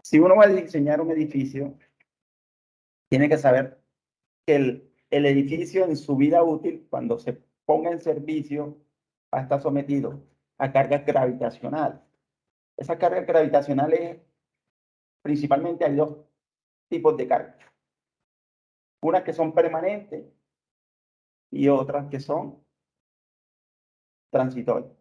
Si uno va a diseñar un edificio, tiene que saber que el edificio en su vida útil, cuando se ponga en servicio, va a estar sometido a cargas gravitacionales. Esas cargas gravitacionales, principalmente hay dos tipos de cargas. Unas que son permanentes y otras que son transitorias.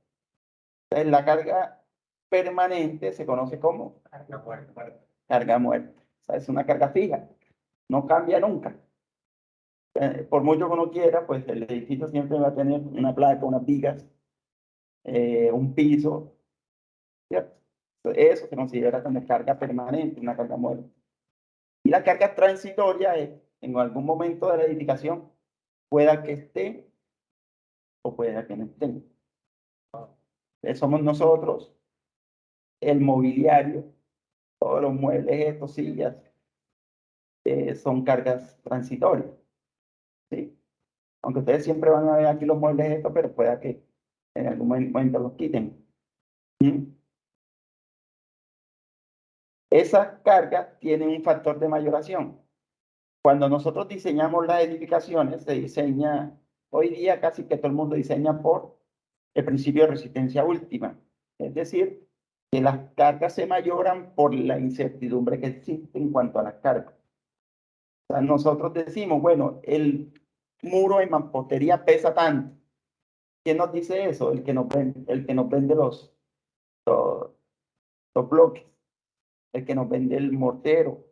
Entonces, la carga permanente se conoce como carga muerta. Carga muerta. O sea, es una carga fija, no cambia nunca. Por mucho que uno quiera, pues el edificio siempre va a tener una placa, unas vigas, un piso, ¿cierto? Eso se considera como carga permanente, una carga muerta. Y la carga transitoria es, en algún momento de la edificación, pueda que esté o pueda que no esté. Somos nosotros, el mobiliario, todos los muebles, estos sillas, son cargas transitorias, ¿sí? Aunque ustedes siempre van a ver aquí los muebles estos, pero pueda que en algún momento los quiten. ¿Mm? Esas cargas tienen un factor de mayoración. Cuando nosotros diseñamos las edificaciones, se diseña, hoy día casi que todo el mundo diseña por el principio de resistencia última. Es decir, que las cargas se mayoran por la incertidumbre que existe en cuanto a las cargas. O sea, nosotros decimos, bueno, el muro en mampostería pesa tanto. ¿Quién nos dice eso? El que nos vende los bloques, el que nos vende el mortero.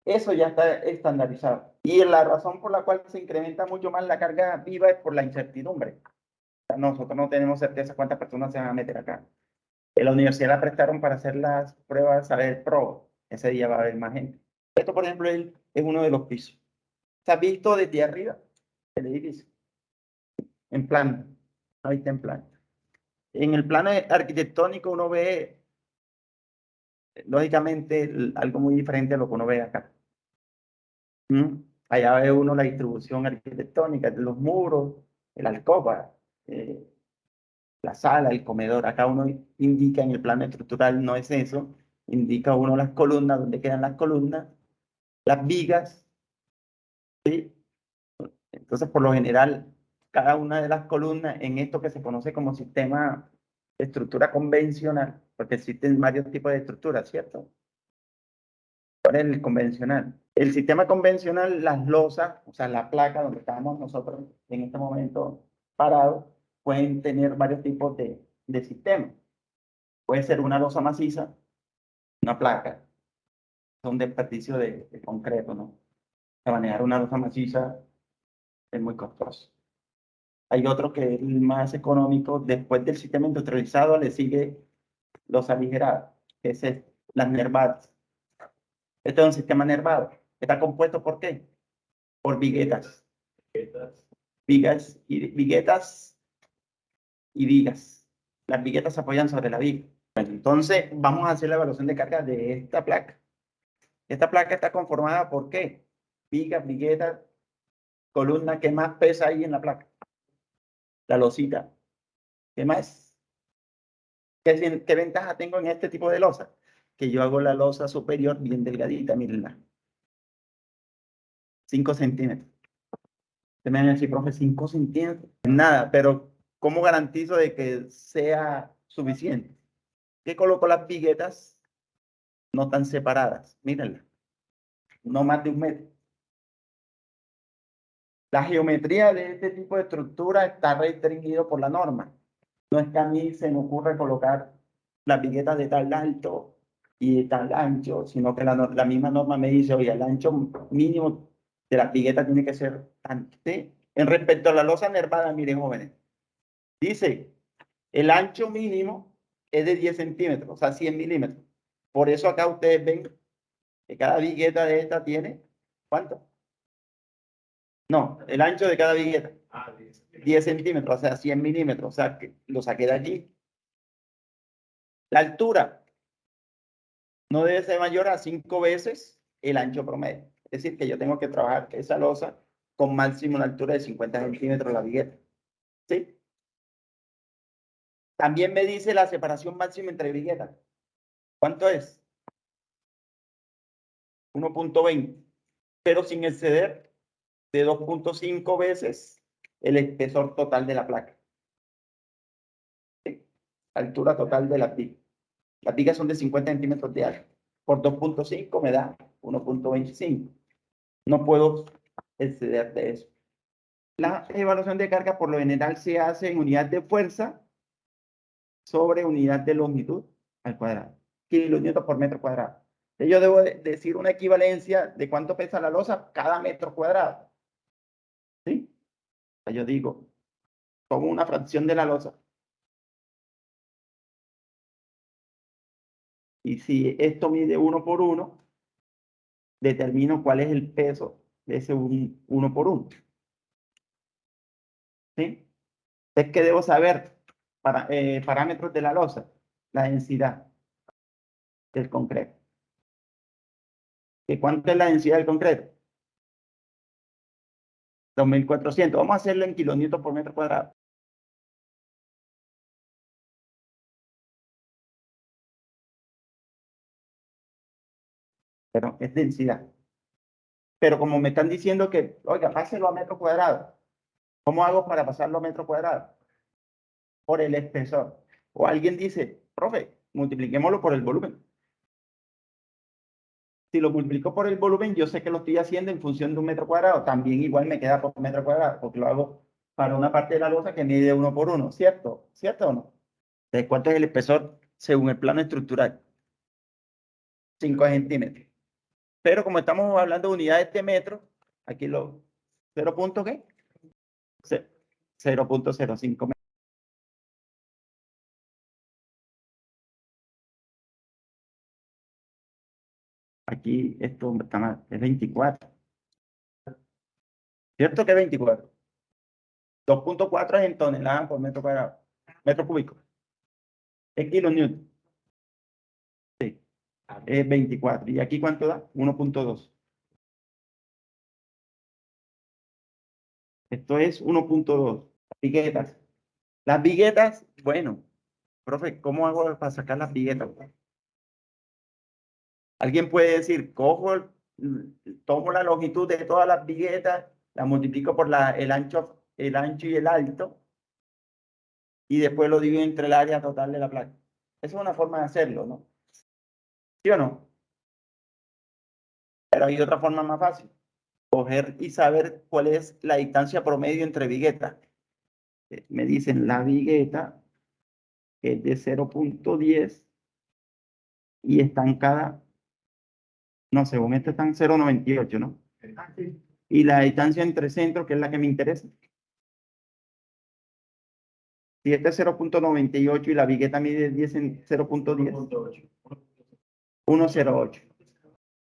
Eso ya está estandarizado. Y la razón por la cual se incrementa mucho más la carga viva es por la incertidumbre. O sea, nosotros no tenemos certeza cuántas personas se van a meter acá. En la universidad la prestaron para hacer las pruebas, a ver, pro. Ese día va a haber más gente. Esto, por ejemplo, es uno de los pisos. ¿Se ha visto desde arriba el edificio? En planta. Ahí está en planta. En el plano arquitectónico uno ve, lógicamente, algo muy diferente a lo que uno ve acá. Allá ve uno la distribución arquitectónica de los muros, el alcoba, la sala, el comedor. Acá uno indica en el plano estructural, no es eso, indica uno las columnas, dónde quedan las columnas, las vigas, ¿sí? Entonces, por lo general, cada una de las columnas en esto que se conoce como sistema de estructura convencional, porque existen varios tipos de estructuras, ¿cierto? ¿Cuál es el convencional? El sistema convencional, las losas, o sea, la placa donde estamos nosotros en este momento parados, pueden tener varios tipos de sistemas. Puede ser una losa maciza, una placa, es un desperdicio de concreto, ¿no? Para manejar una losa maciza es muy costoso. Hay otro que es el más económico. Después del sistema industrializado le sigue los aligerados, que es las nervadas. Este es un sistema nervado. ¿Está compuesto por qué? Por viguetas. Viguetas y vigas. Las viguetas se apoyan sobre la viga. Bueno, entonces, vamos a hacer la evaluación de carga de esta placa. Esta placa está conformada por ¿qué? Vigas, viguetas, columna. ¿Qué más pesa ahí en la placa? La losita. ¿Qué más? ¿Qué ventaja tengo en este tipo de losa? Que yo hago la losa superior bien delgadita, mírenla. 5 centímetros. Usted me van a decir, profe, 5 centímetros. Nada, pero ¿cómo garantizo de que sea suficiente? ¿Qué coloco las viguetas? No tan separadas. Mírenla. No más de 1 metro. La geometría de este tipo de estructura está restringido por la norma. No es que a mí se me ocurre colocar las viguetas de tal alto y de tal ancho, sino que la misma norma me dice, oye, el ancho mínimo de las viguetas tiene que ser tanto. ¿Sí? En respecto a la losa nervada, miren, jóvenes, dice, el ancho mínimo es de 10 centímetros, o sea, 100 milímetros. Por eso acá ustedes ven que cada vigueta de esta tiene, ¿cuánto? No, el ancho de cada vigueta. 10 centímetros, o sea, 100 milímetros, o sea, que lo saqué de allí. La altura no debe ser mayor a 5 veces el ancho promedio. Es decir, que yo tengo que trabajar esa losa con máximo una altura de 50 centímetros la vigueta. ¿Sí? También me dice la separación máxima entre viguetas. ¿Cuánto es? 1.20, pero sin exceder de 2.5 veces el espesor total de la placa. ¿Sí? Altura total de la viga. Las vigas son de 50 centímetros de alto. Por 2.5 me da 1.25. No puedo exceder de eso. La evaluación de carga por lo general se hace en unidad de fuerza sobre unidad de longitud al cuadrado. Kilonewton por metro cuadrado. Yo debo decir una equivalencia de cuánto pesa la losa cada metro cuadrado. ¿Sí? Yo digo, tomo una fracción de la losa. Y si esto mide 1 por 1, determino cuál es el peso de ese 1 por 1. ¿Sí? Es que debo saber parámetros de la losa, la densidad del concreto. ¿Y cuánto es la densidad del concreto? 2.400. Vamos a hacerlo en kilonewton por metro cuadrado. Pero es densidad. Pero como me están diciendo que, oiga, páselo a metro cuadrado. ¿Cómo hago para pasarlo a metro cuadrado? Por el espesor. O alguien dice, profe, multipliquémoslo por el volumen. Si lo multiplico por el volumen, yo sé que lo estoy haciendo en función de un metro cuadrado. También igual me queda por metro cuadrado, porque lo hago para una parte de la losa que mide 1 por 1, ¿cierto? ¿Cierto o no? Entonces, ¿cuánto es el espesor según el plano estructural? 5 centímetros. Pero como estamos hablando de unidades de metro, aquí lo 0. ¿Qué? 0.05 metros. Aquí esto está mal, es 24. ¿Cierto que es 24? 2.4 es en toneladas por metro cuadrado, metro cúbico. Es kilonewton. Sí, es 24. ¿Y aquí cuánto da? 1.2. Esto es 1.2. Viguetas. Las viguetas, bueno, profe, ¿cómo hago para sacar las viguetas? Alguien puede decir, tomo la longitud de todas las viguetas, la multiplico por el ancho y el alto, y después lo divido entre el área total de la placa. Esa es una forma de hacerlo, ¿no? ¿Sí o no? Pero hay otra forma más fácil. Coger y saber cuál es la distancia promedio entre viguetas. Me dicen la vigueta es de 0.10 y estancada, no, según esto están 0.98, ¿no? Y la distancia entre centros, que es la que me interesa. Si este es 0.98 y la vigueta mide 10 en 0.10. 1.08.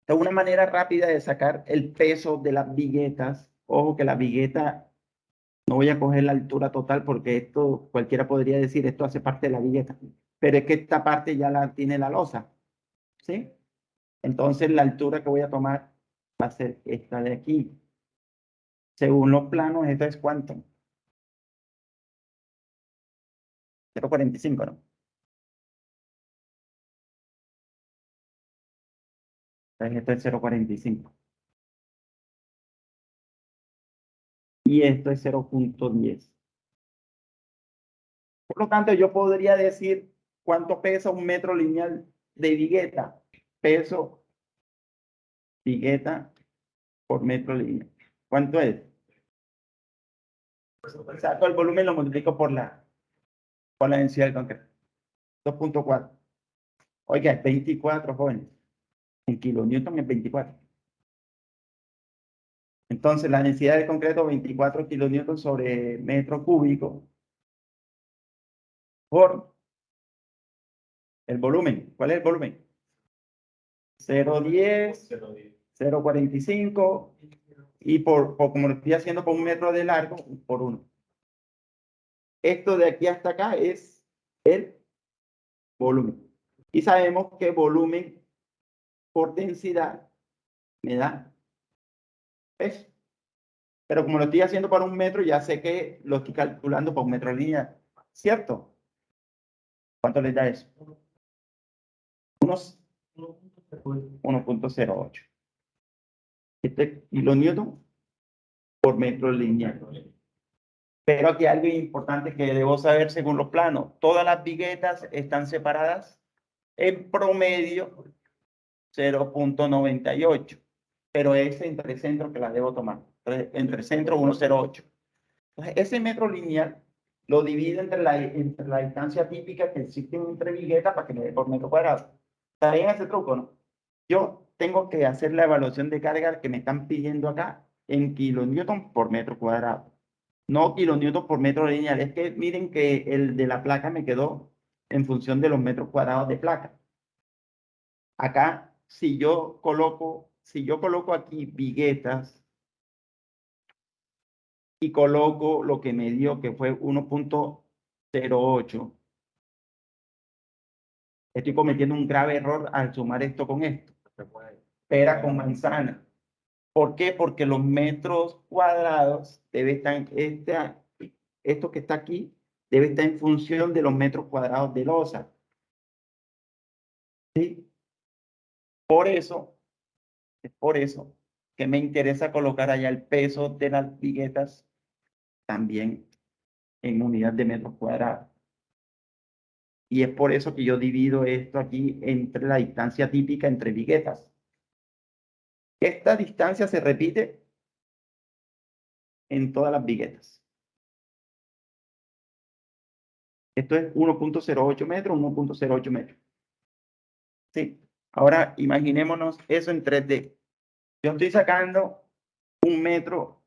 Es una manera rápida de sacar el peso de las viguetas. Ojo que la vigueta, no voy a coger la altura total porque esto, cualquiera podría decir, esto hace parte de la vigueta. Pero es que esta parte ya la tiene la losa. ¿Sí? Entonces la altura que voy a tomar va a ser esta de aquí. Según los planos, ¿esto es cuánto? 0.45, ¿no? Entonces esto es 0.45. Y esto es 0.10. Por lo tanto, yo podría decir cuánto pesa un metro lineal de vigueta. Peso vigueta por metro lineal. ¿Cuánto es? Saco el volumen, lo multiplico por la densidad del concreto. 2.4. Oiga, es 24, jóvenes. En kilonewton es 24. Entonces, la densidad del concreto, 24 kilonewton sobre metro cúbico por el volumen. ¿Cuál es el volumen? 0.10, 0.45 y como lo estoy haciendo por un metro de largo, por 1. Esto de aquí hasta acá es el volumen. Y sabemos que volumen por densidad me da peso. Pero como lo estoy haciendo para un metro, ya sé que lo estoy calculando por metro lineal. ¿Cierto? ¿Cuánto les da eso? Unos 1.08. Kilonewton por metro lineal. Pero aquí hay algo importante que debo saber según los planos. Todas las viguetas están separadas en promedio 0.98. Pero es entre centro que la debo tomar. Entre centro 1.08. Entonces, ese metro lineal lo divido entre la distancia típica que existe entre viguetas para que me dé por metro cuadrado. ¿Está bien ese truco, no? Yo tengo que hacer la evaluación de carga que me están pidiendo acá en kilonewton por metro cuadrado. No kilonewton por metro lineal. Es que miren que el de la placa me quedó en función de los metros cuadrados de placa. Acá, si yo coloco aquí viguetas y coloco lo que me dio, que fue 1.08, estoy cometiendo un grave error al sumar esto con esto. Pera con manzana. ¿Por qué? Porque los metros cuadrados debe estar, esto que está aquí, debe estar en función de los metros cuadrados de losa. ¿Sí? Es por eso que me interesa colocar allá el peso de las viguetas también en unidad de metros cuadrados. Y es por eso que yo divido esto aquí entre la distancia típica entre viguetas. Esta distancia se repite en todas las viguetas. Esto es 1.08 metros, 1.08 metros. Sí. Ahora imaginémonos eso en 3D. Yo estoy sacando 1 metro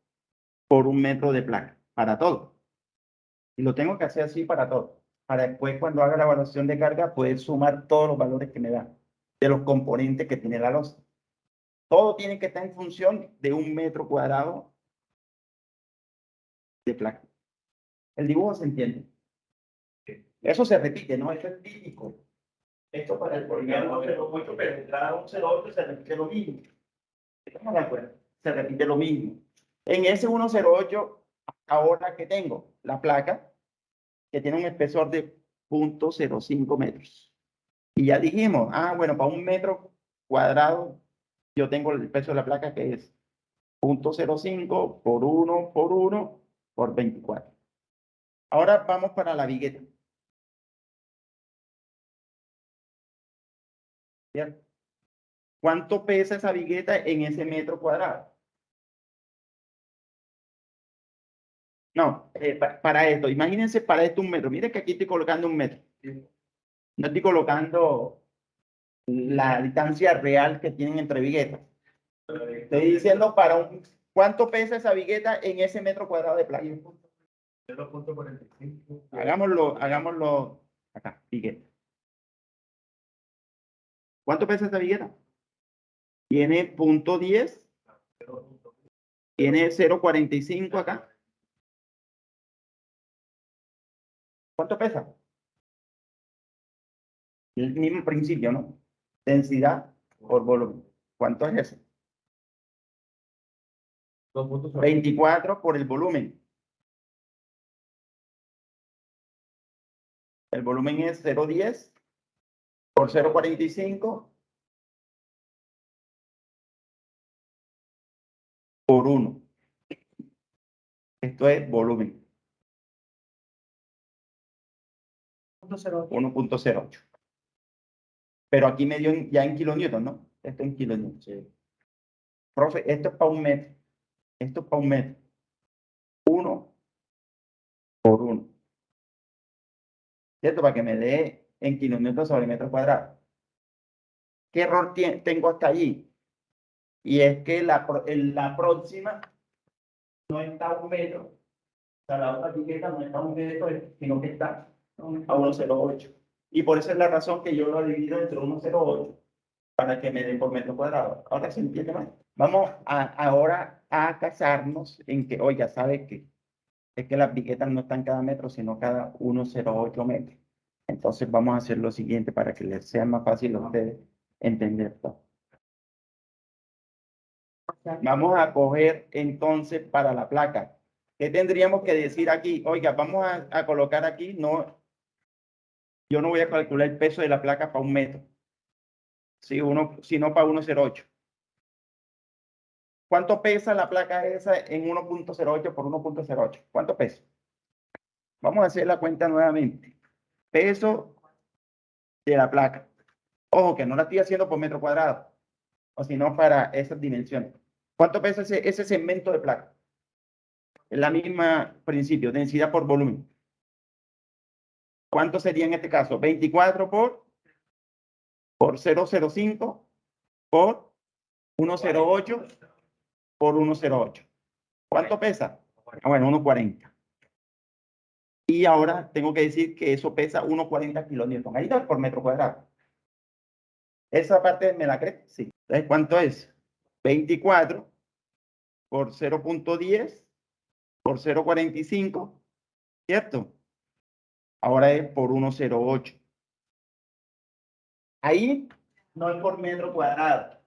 por 1 metro de placa para todo. Y lo tengo que hacer así para todo. Para después, cuando haga la evaluación de carga, poder sumar todos los valores que me dan de los componentes que tiene la losa. Todo tiene que estar en función de 1 metro cuadrado de placa. El dibujo se entiende. Eso se repite, ¿no? Eso es típico. Esto para el polinomio 0.8, pero entrada 1.08 se repite lo mismo. ¿Estamos de acuerdo? Se repite lo mismo. En ese 1.08, ahora que tengo la placa, que tiene un espesor de 0.05 metros. Y ya dijimos, bueno, para 1 metro cuadrado, yo tengo el peso de la placa que es 0.05 por 1 por 1 por 24. Ahora vamos para la vigueta. ¿Cierto? ¿Cuánto pesa esa vigueta en ese metro cuadrado? No, para esto, imagínense para esto 1 metro. Miren que aquí estoy colocando 1 metro. No estoy colocando la distancia real que tienen entre viguetas. Estoy diciendo ¿cuánto pesa esa vigueta en ese metro cuadrado de placa? 0.45. Hagámoslo acá, vigueta. ¿Cuánto pesa esta vigueta? Tiene 0.10. Tiene 0.45 acá. ¿Cuánto pesa? El mismo principio, ¿no? Densidad por volumen. ¿Cuánto es eso? 24 por el volumen. El volumen es 0.10 por 0.45 por 1. Esto es volumen. 1.08. Pero aquí me dio ya en kilonewton, ¿no? Esto en kilonewton. Sí. Profe, esto es para 1 metro. Esto es para 1 metro. 1 por 1. ¿Cierto? Para que me dé en kilonewton sobre metro cuadrado. ¿Qué error tengo hasta allí? Y es que la próxima no está a 1 metro. O sea, la otra etiqueta no está a 1 metro, sino que está a 1.08. Y por eso es la razón que yo lo divido entre 1.08 para que me den por metro cuadrado. Ahora se entiende más. Vamos ahora a casarnos en que, oiga, ¿sabe qué? Es que las etiquetas no están cada metro, sino cada 1.08 metros. Entonces vamos a hacer lo siguiente para que les sea más fácil a ustedes entender todo. Vamos a coger entonces para la placa. ¿Qué tendríamos que decir aquí? Oiga, vamos a colocar aquí, no, yo no voy a calcular el peso de la placa para 1 metro. sino para 1,08. ¿Cuánto pesa la placa esa en 1,08 por 1,08? ¿Cuánto pesa? Vamos a hacer la cuenta nuevamente. Peso de la placa. Ojo, que no la estoy haciendo por metro cuadrado, o sino para esas dimensiones. ¿Cuánto pesa ese segmento de placa? Es la misma principio, densidad por volumen. ¿Cuánto sería en este caso? 24 por 0,05 por 1,08 por 1,08. ¿Cuánto pesa? Bueno, 1,40. Y ahora tengo que decir que eso pesa 1,40 kilonewton. Ahí está por metro cuadrado. ¿Esa parte me la crees? Sí. Entonces, ¿cuánto es? 24 por 0,10 por 0,45, ¿cierto? Ahora es por 1,08. Ahí no es por metro cuadrado.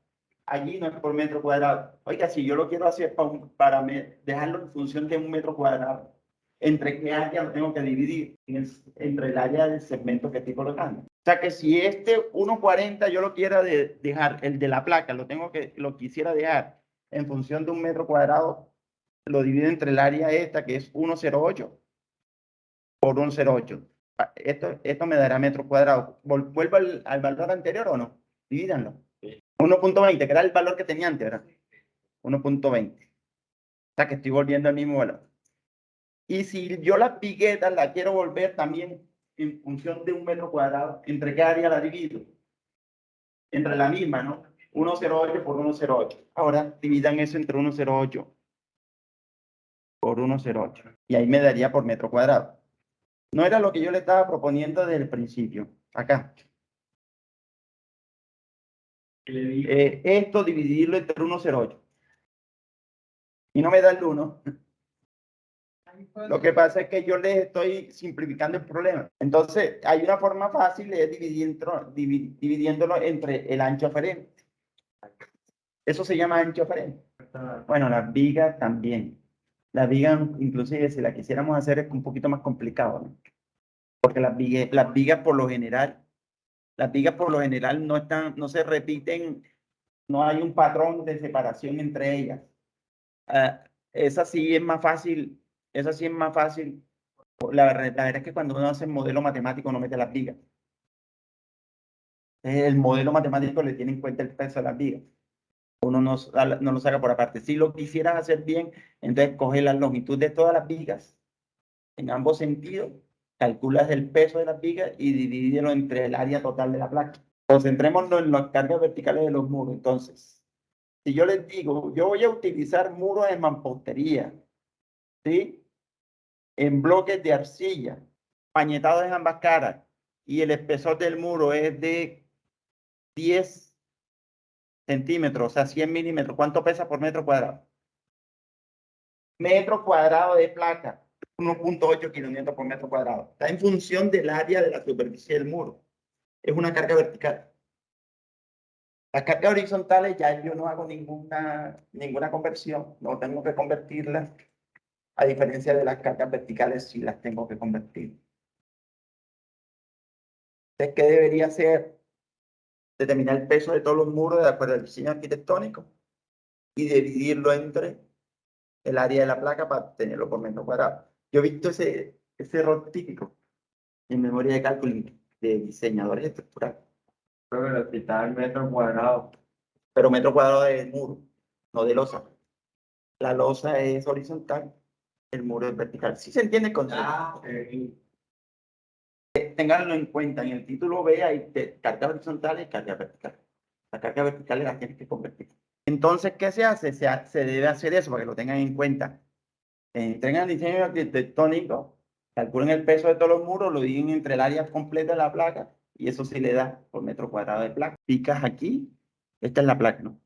Allí no es por metro cuadrado. Oiga, si yo lo quiero hacer para dejarlo en función de un metro cuadrado, ¿entre qué área lo tengo que dividir? Entre el área del segmento que estoy colocando. O sea que si este 1,40 yo lo quiera dejar, el de la placa, lo quisiera dejar en función de un metro cuadrado, lo divido entre el área esta, que es 1,08 por 1,08. Esto me dará metros cuadrados. ¿Vuelvo al valor anterior o no? Divídanlo. 1,20, que era el valor que tenía antes, ¿verdad? 1,20. O sea que estoy volviendo al mismo valor. Y si yo las viguetas la quiero volver también en función de un metro cuadrado, ¿entre qué área la divido? Entre la misma, ¿no? 1,08 por 1,08. Ahora dividan eso entre 1,08 por 1,08. Y ahí me daría por metro cuadrado. No era lo que yo le estaba proponiendo desde el principio. Acá. Esto dividirlo entre 1,08. Y no me da el 1. Lo que pasa es que yo les estoy simplificando el problema. Entonces, hay una forma fácil de dividiéndolo entre el ancho aferente. Eso se llama ancho aferente. Bueno, las vigas también. Las vigas, inclusive, si la quisiéramos hacer, es un poquito más complicado, ¿no? Porque las vigas por lo general, no se repiten, no hay un patrón de separación entre ellas. Esa sí es más fácil. La verdad es que cuando uno hace el modelo matemático no mete las vigas. El modelo matemático le tiene en cuenta el peso de las vigas. Uno no lo saca por aparte. Si lo quisieras hacer bien, entonces coge la longitud de todas las vigas en ambos sentidos, calculas el peso de las vigas y divídelo entre el área total de la placa. Concentrémonos en las cargas verticales de los muros. Entonces, si yo les digo, yo voy a utilizar muros de mampostería, ¿sí? En bloques de arcilla, pañetados en ambas caras, y el espesor del muro es de 10 centímetros, o sea, 100 milímetros. ¿Cuánto pesa por metro cuadrado? Metro cuadrado de placa, 1,8 kilonewton por metro cuadrado. Está en función del área de la superficie del muro. Es una carga vertical. Las cargas horizontales ya yo no hago ninguna conversión, no tengo que convertirlas, a diferencia de las cargas verticales sí las tengo que convertir. Entonces, ¿qué debería hacer? Determinar el peso de todos los muros de acuerdo al diseño arquitectónico y dividirlo entre el área de la placa para tenerlo por metro cuadrado. Yo he visto ese error típico en memoria de cálculo de diseñadores estructurales. Pero necesitas el metro cuadrado. Pero metro cuadrado de muro, no de losa. La losa es horizontal, el muro es vertical. ¿Sí se entiende el concepto? Ténganlo en cuenta, en el título B hay cargas horizontales y cargas verticales. Las cargas verticales las tienes que convertir. Entonces, ¿qué se hace? Se debe hacer eso para que lo tengan en cuenta. Entren al diseño arquitectónico, calculen el peso de todos los muros, lo dividen entre el área completa de la placa y eso sí le da por metro cuadrado de placa. Picas aquí, esta es la placa, ¿no?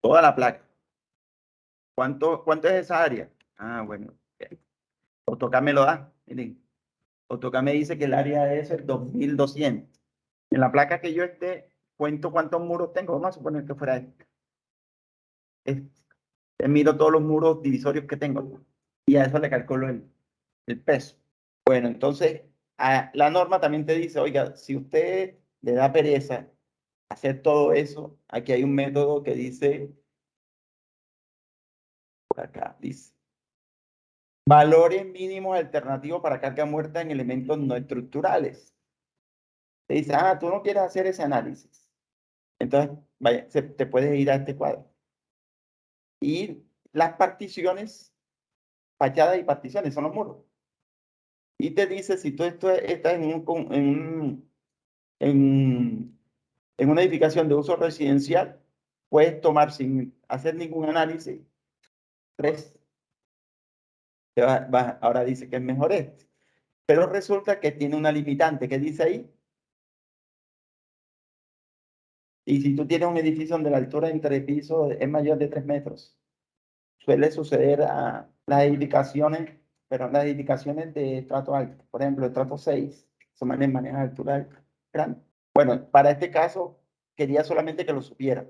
Toda la placa. ¿Cuánto es esa área? Ah, bueno. AutoCAD me lo da. Miren, AutoCAD me dice que el área es el 2200. En la placa que yo cuento cuántos muros tengo. Vamos a suponer que fuera miro todos los muros divisorios que tengo y a eso le calculo el peso. Bueno, entonces la norma también te dice, oiga, si usted le da pereza hacer todo eso, aquí hay un método que dice, por acá, dice, valores mínimos alternativos para carga muerta en elementos no estructurales. Te dice, tú no quieres hacer ese análisis. Entonces, vaya, te puedes ir a este cuadro. Y las particiones, fachadas y particiones, son los muros. Y te dice si tú estás en una edificación de uso residencial, puedes tomar sin hacer ningún análisis 3. Ahora dice que es mejor este. Pero resulta que tiene una limitante. ¿Qué dice ahí? Y si tú tienes un edificio donde la altura entre pisos es mayor de 3 metros, suele suceder a las edificaciones, pero las edificaciones de estrato alto, por ejemplo, estrato 6, son manejan altura grande. Bueno, para este caso, quería solamente que lo supiera.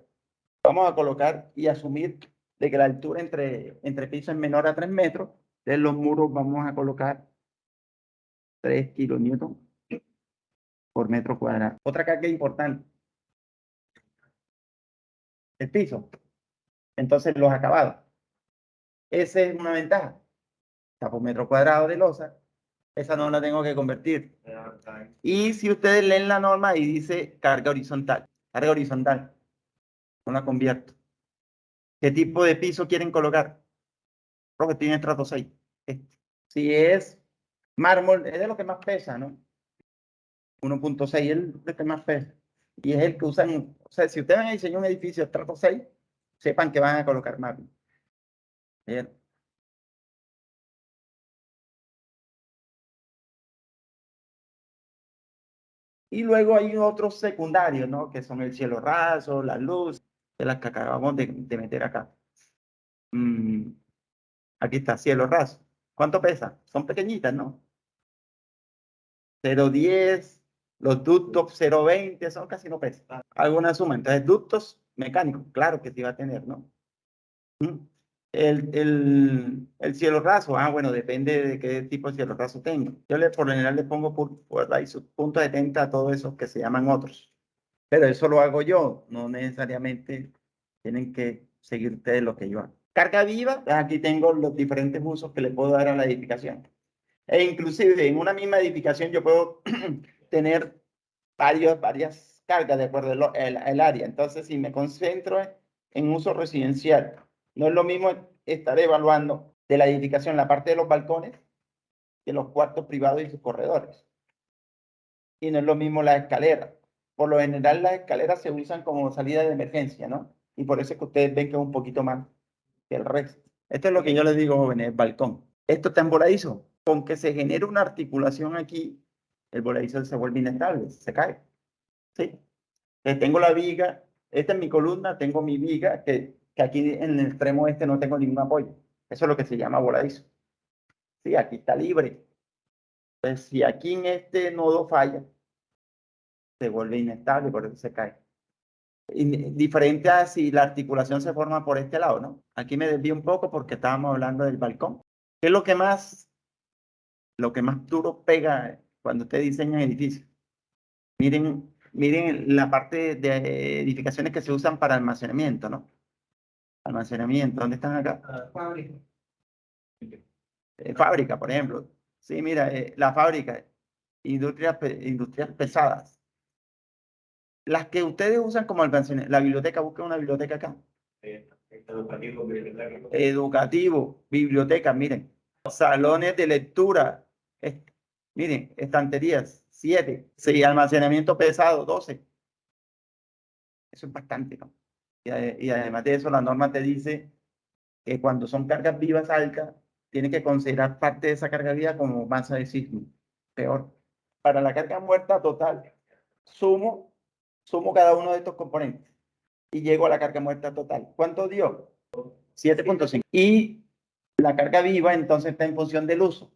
Vamos a colocar y asumir de que la altura entre pisos es menor a 3 metros. Entonces los muros vamos a colocar 3 kilonewton por metro cuadrado. Otra carga importante, el piso. Entonces los acabados. Esa es una ventaja. Está por metro cuadrado de losa. Esa no la tengo que convertir. Y si ustedes leen la norma y dice carga horizontal, no la convierto. ¿Qué tipo de piso quieren colocar? Creo que tiene estrato 6. Si es mármol, es de lo que más pesa, ¿no? 1.6 es el que más pesa. Y es el que usan, o sea, si ustedes van a diseñar un edificio de estrato 6, sepan que van a colocar mármol. Bien. Y luego hay otros secundarios, ¿no? Que son el cielo raso, la luz, de las que acabamos de meter acá. Aquí está, cielo raso. ¿Cuánto pesa? Son pequeñitas, ¿no? 0,10, los ductos 0,20, son casi no pesan. Alguna suma. Entonces, ductos mecánicos, claro que sí va a tener, ¿no? El cielo raso, bueno, depende de qué tipo de cielo raso tengo. Yo por lo general le pongo por ahí sus puntos de tenta a todos esos que se llaman otros. Pero eso lo hago yo, no necesariamente tienen que seguir ustedes lo que yo hago. Carga viva, aquí tengo los diferentes usos que le puedo dar a la edificación. E inclusive en una misma edificación yo puedo tener varias cargas de acuerdo al área. Entonces, si me concentro en uso residencial, no es lo mismo estar evaluando de la edificación la parte de los balcones que los cuartos privados y sus corredores. Y no es lo mismo la escalera. Por lo general, las escaleras se usan como salida de emergencia, ¿no? Y por eso es que ustedes ven que es un poquito más que el resto. Esto es lo que yo les digo, jóvenes, balcón. Esto está en voladizo. Con que se genere una articulación aquí, el voladizo se vuelve inestable, se cae. ¿Sí? Tengo la viga, esta es mi columna, tengo mi viga, que aquí en el extremo este no tengo ningún apoyo. Eso es lo que se llama voladizo. Sí, aquí está libre. Entonces, si aquí en este nodo falla, se vuelve inestable, por eso se cae. Diferente a si la articulación se forma por este lado, ¿no? Aquí me desvío un poco porque estábamos hablando del balcón. ¿Qué es lo que más duro pega cuando usted diseña edificios? Miren la parte de edificaciones que se usan para almacenamiento, ¿no? Almacenamiento, ¿dónde están acá? Fábrica. Fábrica, por ejemplo. Sí, mira, la fábrica, industrias pesadas. Las que ustedes usan como almacenamiento, la biblioteca, busquen una biblioteca acá. Educativo, biblioteca, miren. Salones de lectura, miren, estanterías, 7. Sí, almacenamiento pesado, 12. Eso es bastante, ¿no? Y además de eso, la norma te dice que cuando son cargas vivas altas, tienes que considerar parte de esa carga viva como masa de sismo. Peor. Para la carga muerta total, sumo cada uno de estos componentes y llego a la carga muerta total. ¿Cuánto dio? 7.5. Y la carga viva entonces está en función del uso.